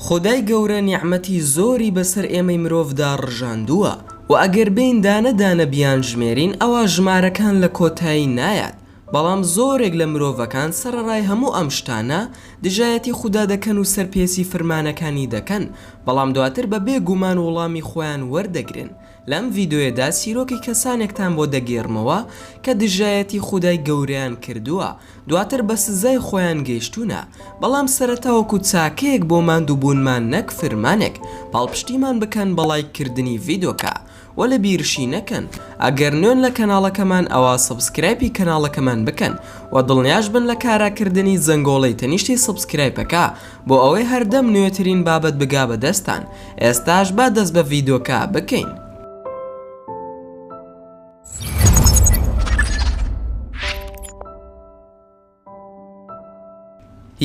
خدای گەورە نیعمەتی زۆری بەسەر ئێمەی مرۆڤدا ڕژاندووە و ئەگەر بین دانە دانە بیان ژمێرین ئەوە ژمارەکان لە کۆتایی نایەت. بەڵام زۆرێک لە مرۆڤەکان سەرەڕای هەموو ئەم شتانە دژایەتی خوددا دەکەن و سەرپێسی فەرمانەکانی دەکەن، بەڵام دواتر بە بێگومان وەڵامی خۆیان وەردەگرن. لەم ڤیدۆیەدا سیرۆکی کەسانێکتان بۆ دەگێڕمەوە کە دژایەتی خودای گەورەیان کردووە، دواتر بە سزای خۆیان گەیشتونە، بەڵام سەرەتاوەکو چاکەیەک بۆ ماندووبوونمان نەک فرمانێک پاڵپشتیمان بکەن بە لایککردنی ڤیدۆکە و لە بیرشی نەکەن. ئەگەر نوێن لە کەناڵەکەمان ئەوە سبسکرایبی کەناڵەکەمان بکەن و دڵنیاش بن لە کاراکردنی زەنگۆڵەی تەنیشتی سبسکرایبەکە بۆ ئەوەی هەردەم نوێترین بابەت بگا بە دەستان. ئێستاش با دەست بە ڤیدۆکە بکەین.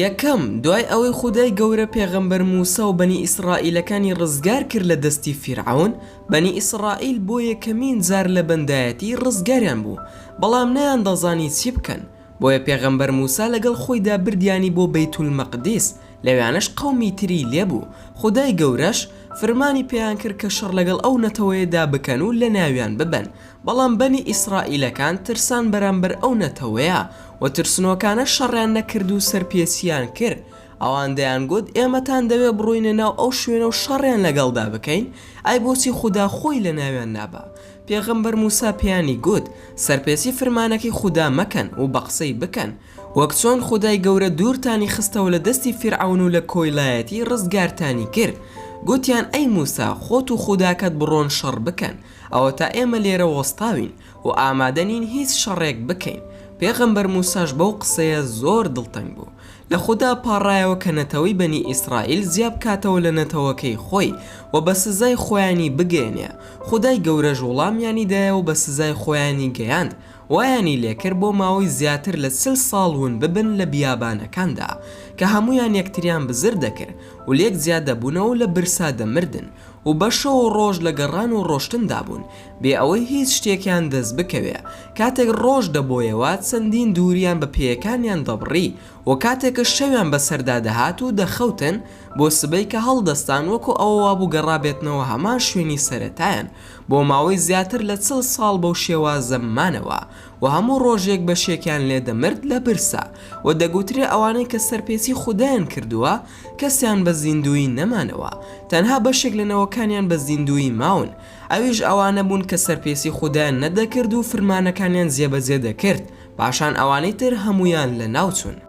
یەکەم، دوای ئەوەی خودای گەورە پێغەمبەر موسا و بەنی ئیسرائیلەکانی ڕزگار کرد لە دەستی فیرعەون، بەنی ئیسرائیل بۆ یەکەمین جار لە بەندایەتی ڕزگاریان بوو، بەڵام نەیان دەزانی چی بکەن. بۆیە پێغەمبەر موسا لەگەڵ خۆیدا بردیانی بۆ بەیتولمەقدیس، لەوێنەش قەومی تری لێبوو. خودای گەورەش فرمانی پێیان کرد کە شەڕ لەگەڵ ئەو نەتەوەیەدا بکەن و لە ناویان ببەن، بەڵام بەنی ئیسرائیلەکان ترسان بەرامبەر ئەو نەتەوەیە و ترسنۆکانە شەڕیان نەکرد و سەرپێسیان کرد. ئەوان دەیان گوت ئێمەتان دەوێ بڕۆینە ناو ئەو شوێنە و شەڕیان لەگەڵدا بکەین، ئای بۆچی خوددا خۆی لە ناویان نابا؟ پێغەمبەر موسا پێیانی گوت سەرپێسی فرمانەکەی خوددا مەکەن و بە قسەی بکەن، وەک چۆن خودای گەورە دوورتانی خستەوە لە دەستی فیرعەون و لە کۆیلایەتی ڕزگارتانی کرد. گوتیان ئەی موسا خۆت و خوداکەت بڕۆن شەڕ بکەن، ئەوە تا ئێمە لێرە وەستاوین و ئامادەنین هیچ شەڕێک بکەین. پێغەمبەر موساش بەو قسەیە زۆر دڵتەنگ بوو، لە خوددا پاڕایەوە کە نەتەوەی بەنی ئیسرائیل زیاب کاتەوە لە نەتەوەکەی خۆی و بە سزای خۆیانی بگەێنێ. خودای گەورەش وەڵامیانی دایە و بە سزای خۆیانی گەیاند، وایانی لێکرد بۆ ماوەی زیاتر لە 30 ساڵ ون ببن لە بیابانەکاندا کە هەمویان یەکتریان بزر دەکرد و لێک زیاد دەبوونەوە لە برسا دەمردن و بە شەو و ڕۆژ لە گەڕان و ڕۆشتندا بوون بێ ئەوەی هیچ شتێکیان دەست بکەوێ. کاتێک ڕۆژ دەبۆیەوە چەندین دووریان بە پێیەکانیان دەبڕی و کاتێکە شەویان بەسەردا دەهات و دەخەوتن بۆ سبەی کە هەڵدەستان وەکو ئەوە بوو گەڕابێتنەوە هەمان شوێنی سەرەتایان بۆ ماوەی زیاتر لە 40 ساڵ بەو شێوازە مانەوە و هەموو ڕۆژێک بەشێکیان لێ دەمرد لە برسا و دەگوترێ ئەوانەی کە سەرپێسی خودایان کردووە کەسیان بە زیندوی نەمانەوە، تەنها بەشێک لەنەوەکانیان بە زیندوی ماون. ئەویش ئەوانە بوون کە سەرپێسی خودایان نەدەکرد و فرمانەکانیان جێبەجێ دەکرد، پاشان ئەوانەی تر هەمویان لە ناوچوون.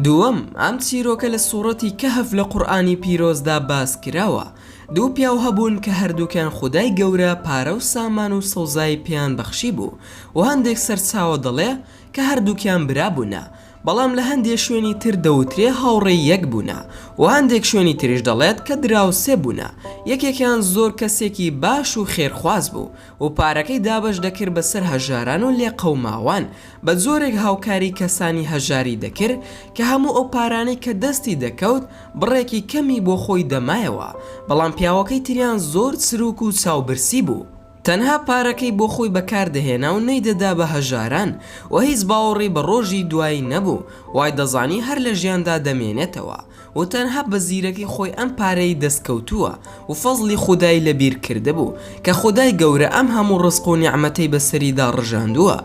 دووەم، ئەم چیرۆکە لە سوورەتی کەهف لە قورئانی پیرۆزدا باس کراوە. دوو پیاو هەبوون کە هەردووکیان خودای گەورە پارە و سامان و سەوزای پێیان بەخشی بوو و هەندێک سەرچاوە دەڵێ کە هەردووکیان برابوونە، بەڵام لە هەندێک شوێنی تر دەوترێ هاوڕێی یەک بوونە و هەندێک شوێنی تریش دەڵێت کە دراوسێ بوونە. یەکێکیان زۆر کەسێکی باش و خێرخواز بوو و پارەکەی دابش دەکرد بەسەر هەژاران و لێ قەوماوان، بە زۆرێک هاوکاری کەسانی هەژاری دەکرد کە هەموو ئەو پارانەی کە دەستی دەکەوت بڕێکی کەمی بۆ خۆی دەمایەوە، بەڵام پیاوەکەی تریان زۆر چروک و چاوبرسی بوو. تەنها پارەکەی بۆ خۆی بەکاردەهێنا و نەیدەدا بە هەژاران و هیچ باوەڕی بە ڕۆژی دوایی نەبوو، وای دەزانی هەر لە ژیاندا دەمێنێتەوە و تەنها بە زیرەکی خۆی ئەم پارەی دەستکەوتووە و فەزلی خودای لەبیر کرده بوو کە خودای گەورە ئەم هەموو ڕزق و نیعمەتەی بەسەریدا ڕژاندووە.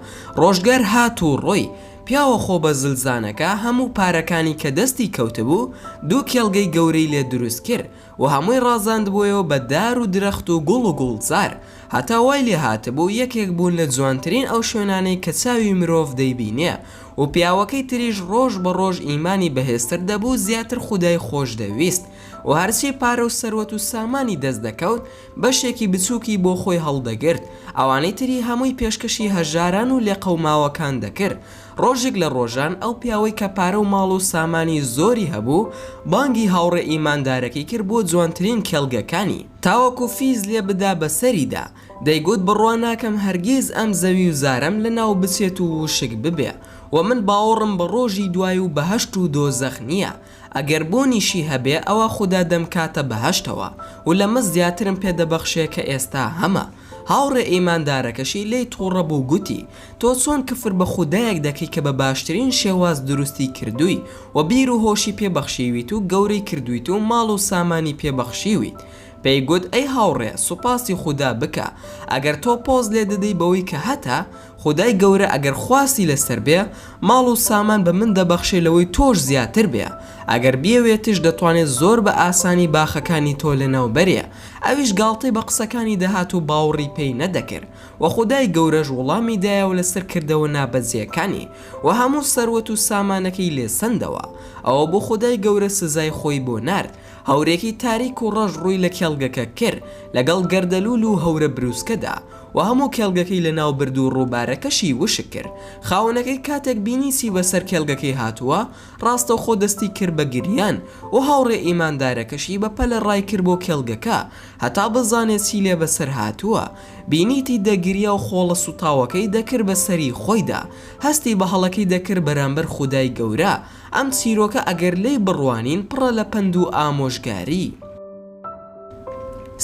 ڕۆژگار هات و ڕۆی پیاوە خۆ بە زلزانەکە هەموو پارەکانی کە دەستی کەوتبوو دوو کێڵگەی گەورەی لێ دروست کرد و هەمووی ڕازاندبوویەوە بە دار و درەخت و گوڵ و گوڵزار، هەتا وای لێ هاتبوو یەکێک بوون لە جوانترین ئەو شوێنانەی کە چاوی مرۆڤ دەیبینێ و پیاوەکەی تریش ڕۆژ بە ڕۆژ ئیمانی بەهێزتر دەبوو، زیاتر خودای خۆش دەویست و هەرچی پارە و سەروەت و سامانی دەست دەکەوت بەشێکی بچووکی بۆ خۆی هەڵدەگرت. ئەوانەی تری هەمووی پێشکەشی هەژاران و لێ قەوماوەکان دەکرد. ڕۆژێک لە ڕۆژان ئەو پیاوەی کە پارە و ماڵ و سامانی زۆری هەبوو بانگی هاوڕێ ئیماندارەکەی کرد بۆ جوانترین کێڵگەکانی تاوەکو فیز لێ بدا بەسەریدا. دەیگوت بڕوا ناکەم هەرگیز ئەم زەوی و زارم لە ناو بچێت و وشک ببێ و من باوەڕم بە ڕۆژی دوای و بەهەشت و دۆزەخ نییە. ئەگەر بۆنیشی هەبێ ئەوە خوددا دەمکاتە بەهەشتەوە و لەمە زیاترم پێدەبەخشێ کە ئێستا هەمە. هاوڕێ ئیماندارەکەشی لێی تووڕەبوو گوتی تۆ چۆن کفر بە خودایەک دەکەی کە بە باشترین شێواز دروستی کردووی و بیر و هۆشی پێبەخشیویت و گەورەی کردویت و ماڵ و سامانی پێبەخشیویت. پێی گوت ئەی هاوڕێ سوپاسی خوددا بکە ئەگەر تۆ پۆز لێ دەدەی بەوەی کە هەتا خودای گەورە ئەگەر خواستی لەسەر بێ ماڵ و سامان بە من دەبەخشێ لەوەی تۆش زیاتر بێ ئەگەر بیاوێتش دەتوانێت زۆر بە ئاسانی باخەکانی تۆ لەناو بەرێ. ئەویش گاڵتەی بە قسەکانی دەهات و باوەڕی پێی نەدەکرد و خودای گەورەش وەڵامی دایەوە لەسەر کردەوە نابەجێکانی و هەموو سەروەت و سامانەکەی لێسەندەوە. ئەوە بۆ خودای گەورە سزای خۆی بۆ نارد. هەورێکی تاریک و ڕەش ڕووی لە کێڵگەکە کرد لەگەڵ گەردەلوول و هەورە بروسکەدا و هەموو کێڵگەکەی لە ناو برد و ڕووبارەکەشی وشک کرد. خاوەنەکەی کاتێک بینیسی بەسەر کێڵگەکەی هاتووە ڕاستە خۆ دەستی کرد بە گریان و هاوڕێ ئیماندارەکەشی بە پەلە ڕای کرد بۆ کێڵگەکە هەتا بزانێت چی لێ بەسەر هاتووە. بینیتی دەگریا و خۆڵە سوتاوەکەی دەکرد بە سەری خۆیدا هەستی بە هەڵەکەی دەکرد بەرامبەر خودای گەورە. ئەم چیرۆکە ئەگەر لێی بڕوانین پڕە لە پند و ئامۆژگاری.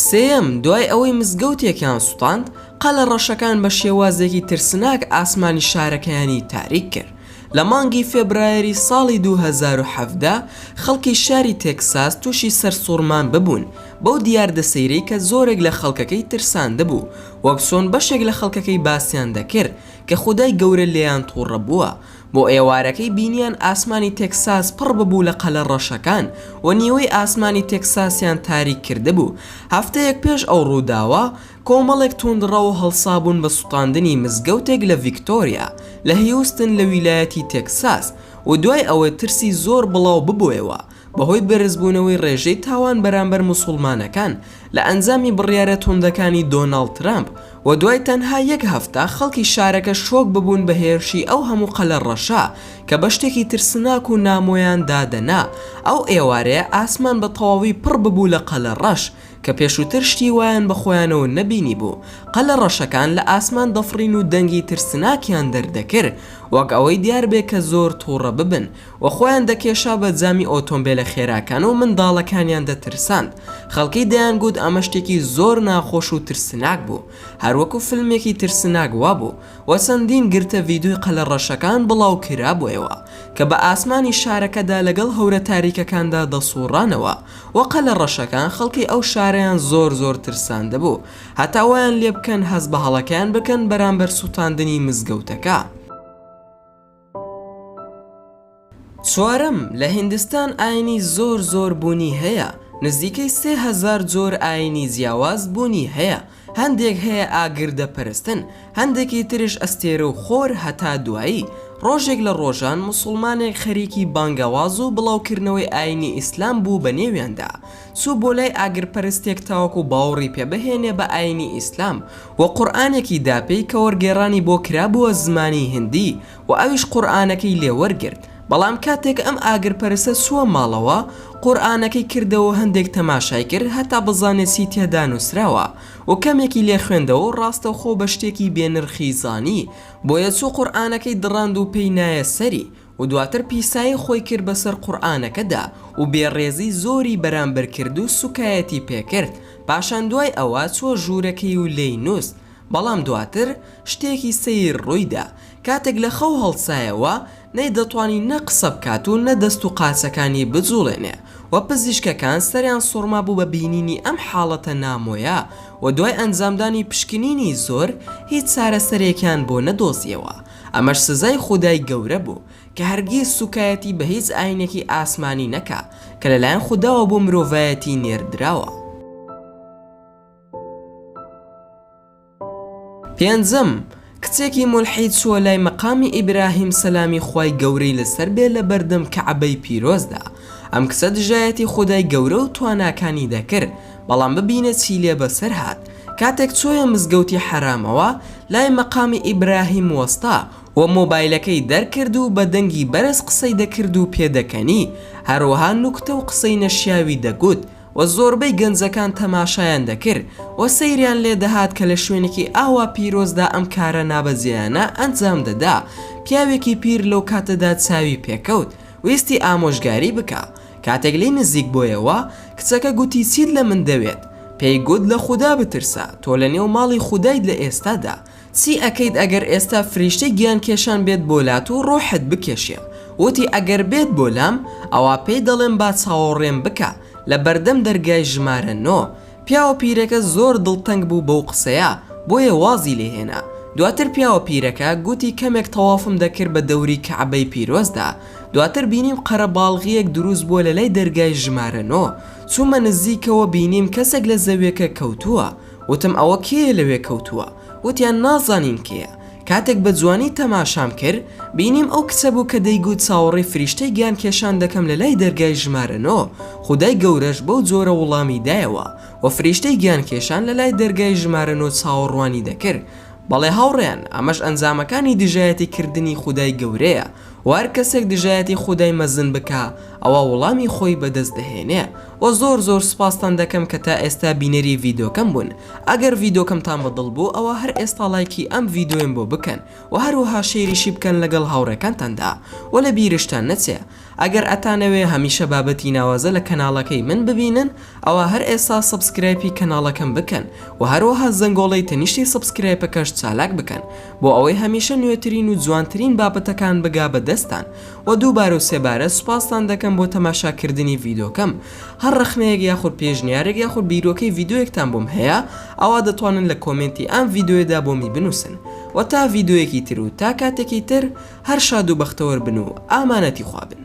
سێم دوای ئەوەی مزگەوتێکیان سوتاند قەلە ڕەشەکان بە شێوازێکی ترسناک ئاسمانی شارەکەیانی تاریک کرد. لە مانگی فێبرایەری ساڵی 2017 خەڵکی شاری تێکساس تووشی سەرسوڕمان ببوون بەو دیاردەسەیرەی کە زۆرێک لە خەڵکەکەی ترساندە بوو وەک چۆن بەشێک لە خەڵکەکەی باسییان دەکرد کە خودای گەورە لێیان تووڕە بووە. بۆ ئێوارەکەی بینیان ئاسمانی تێکساس پڕ ببوو لە قەلە ڕەشەکان و نیوەی ئاسمانی تێکساسیان تاریک کرده بوو. هەفتەیەک پێش ئەو ڕووداوە کۆمەڵێک توندڕەوە هەڵسابوون بە سوتاندنی مزگەوتێک لە ڤیکتۆریا لە هیوستن لە ویلایەتی تێکساس و دوای ئەوە ترسی زۆر بڵاو ببوویەوە بەهۆی بەرزبوونەوەی ڕێژەی تاوان بەرامبەر موسڵمانەکان لە ئەنجامی بڕیارە توندەکانی دۆناڵد ترامپ و دوای تەنها یەک هەفتە خەڵکی شارەکە شۆک ببوون بە هێرشی ئەو هەموو قەلە ڕەشە کە بە شتێکی ترسناک و نامۆیان دادەنا. ئەو ئێوارەیە ئاسمان بە تەواوی پڕ ببوو لە قەلە ڕەش کە پێشووتر شتی وایان بە خۆیانەوە نەبینی بوو. قەلە ڕەشەکان لە ئاسمان دەفڕین و دەنگی ترسناکیان دەردەکرد وەک ئەوەی دیار بێ کە زۆر تووڕە ببن و خۆیان دەکێشا بە جامی ئۆتۆمبیلە خێراکان و منداڵەکانیان دەترساند. خەڵکی دەیانگوت ئەمە شتێکی زۆر ناخۆش و ترسناک بوو هەروەکو فیلمێکی ترسناک وا بوو و چەندین گرتە ڤیدیۆی قەلە ڕەشەکان بڵاو کرابوویەوە کە بە ئاسمانی شارەکەدا لەگەڵ هەورە تاریکەکاندا دەسوڕانەوە و قەلە ڕەشەکان خەڵکی ئەو شارەیان زۆر ترساندە بوو هەتا وایان لێ بکەن هەز بە هەڵەکەیان بکەن بەرامبەر سوتاندنی مزگەوتەکە. چوارەم لە هیندستان ئاینی زۆر بوونی هەیە. نزیکەی 3000 جۆر ئاینی جیاواز بوونی هەیە. هەندێک هەیە ئاگردە پەرستن هەندێکی ترش ئەستێرە و خۆر هەتا دوایی. ڕۆژێک لە ڕۆژان موسڵمانێک خەریکی بانگەواز و بڵاوکردنەوەی ئاینی ئیسلام بوو بە نێویاندا. چوو بۆ لای ئاگرپەرستێک تاوەکو باوەڕی پێبهێنێ بە ئاینی ئیسلام و قورئانێکی داپێی کە وەرگێڕانی بۆ کرابووە زمانی هندی و ئەویش قورئانەکەی لێوەرگرت. بەڵام کاتێک ئەم ئاگرپەرستە سووە ماڵەوە قورئانەکەی کردەوە هەندێک تەماشای کرد هەتا بزانێت چی تێدا نووسراوە و کەمێکی لێ خوێندەوە و ڕاستەوخۆ بە شتێکی بێنرخی زانی بۆیە چوو قورئانەکەی دڕاند و پێی نایە سەری و دواتر پیسایی خۆی کرد بەسەر قورئانەکەدا و بێڕێزی زۆری بەرامبەر کرد و سوکایەتی پێکرد. پاشان دوای ئەوە چوە ژوورەکەی و لێی نووست. بەڵام دواتر شتێکی سەیر ڕوویدا. کاتێک لە خەو هەڵسایەوە نەی دەتوانی نە قسە بکات و نە دەست و قاچەکانی بجوڵێنێ و پزیشکەکان سەریان سوڕما بوو بە بینینی ئەم حاڵەتە نامۆیە و دوای ئەنجامدانی پشکنینی زۆر هیچ چارەسەرێکیان بۆ نەدۆزیەوە. ئەمەش سزای خودای گەورە بوو کە هەرگیز سوکایەتی بە هیچ ئاینێکی ئاسمانی نەکا کە لەلایەن خوداوە بۆ مرۆڤایەتی نێردراوە. پێنجەم کچێکی مولحید چووە لای مەقامی ئیبراهیم سەلامی خوای گەورەی لەسەر بێ لە بەردەم کەعبەی پیرۆزدا. ئەم کچە دژایەتی خودای گەورە و تواناکانی دەکرد بەڵام ببینە چی لێ بەسەر هات. کاتێک چۆیە مزگەوتی حرامەوە لای مەقامی ئیبراهیم وەستا و مۆبایلەکەی دەرکرد و بە دەنگی بەرز قسەی دەکرد و پێدەکەنی هەروەها نوکتە و قسەی نەشیاوی دەگوت و زۆربەی گەنجەکان تەماشایان دەکرد و سەیریان لێ دەهات کە لە شوێنێکی ئاوا پیرۆزدا ئەم کارە نابەجیانە ئەنجام دەدا. پیاوێکی پیر لەو کاتەدا چاوی پێکەوت ویستی ئامۆژگاری بکە. کاتێک لی نزیک بۆیەوە کچەکە گوتی چیت لە من دەوێت؟ پێی گوت لە خوددا بترسە، تۆ لە نێو ماڵی خوددایت لە ئێستادا، چی ئەەکەیت ئەگەر ئێستا فریشتەی گیان کێشان بێت بۆ لات و ڕۆحت بکێشێ. وتی ئەگەر بێت بۆ لام ئەوە پێی دەڵێن با چاوەڕێم بکە لە بەردەم دەرگای ژمارە 9. پیاوە پیرەکە زۆر دڵتەنگ بوو بەو قسەیە، بۆیە وازی لێهێنا. دواتر پیاوە پیرەکە گوتی کەمێک تەوافم دەکرد بە دەوری کەعبەی پیرۆزدا. دواتر بینیم قەرەباڵغیەک دروست بووە لە لای دەرگای ژمارە 9. چوومە نزیکەوە بینیم کەسێک لە زەویەکە کەوتووە. وتم ئەوە کێیە لەوێ کەوتووە؟ وتیان نازانین کێیە. کاتێک بە جوانی تەماشام کرد بینیم ئەو کچە بوو کە دەیگوت چاوەڕێی فریشتەی گیان کێشان دەکەم لە لای دەرگای ژمارە 9. خودای گەورەش بەو جۆرە وڵامی دایەوە و فریشتەی گیان کێشان لە لای دەرگای ژمارە 9 چاوەڕوانی دەکرد. بەڵێ هاوڕێیان، ئەمەش ئەنجامەکانی دژایەتی کردنی خودای گەورەیە. وار کەسێک دژایەتی خودای مەزن بکە ئەوە وەڵامی خۆی بەدەست دەهێنێ. و زۆر سپاستان دەکەم کە تا ئێستا بینەری ڤیدۆکەم بوون. ئەگەر ڤیدۆکەمتان بەدڵ بوو ئەوە هەر ئێستا لایکی ئەم ڤیدۆیم بۆ بکەن و هەروەها شێریشی بکەن لەگەڵ هاوڕێکانتاندا و لە بیرشتان نەچێ. ئەگەر ئەتانەوێ هەمیشە بابەتی ناوازە لە کەناڵەکەی من ببینن ئەوە هەر ئێستا سبسکرایبی کەناڵەکەم بکەن و هەروەها زەنگۆڵەی تەنیشتی سبسکرایبەکەش چالاک بکەن بۆ ئەوەی هەمیشە نوێترین و جوانترین بابەتەکان بگا بەدەستان. و دووبارە و سێبارە سوپاستان دەکەم بۆ تەماشاکردنی ڤیدۆکەم. هەر ڕەخنەیەک یاخود پێشنیارێک یاخود بیرۆکەی ڤیدۆیەکتان بۆم هەیە ئەوە دەتوانن لە کۆمنتی ئەم ڤیدۆیەدا بۆمی بنووسن. و تا ڤیدۆیەکی تر و تا کاتێکی تر هەر شاد و بەختەوەر بن و ئامانەتی خوا بن.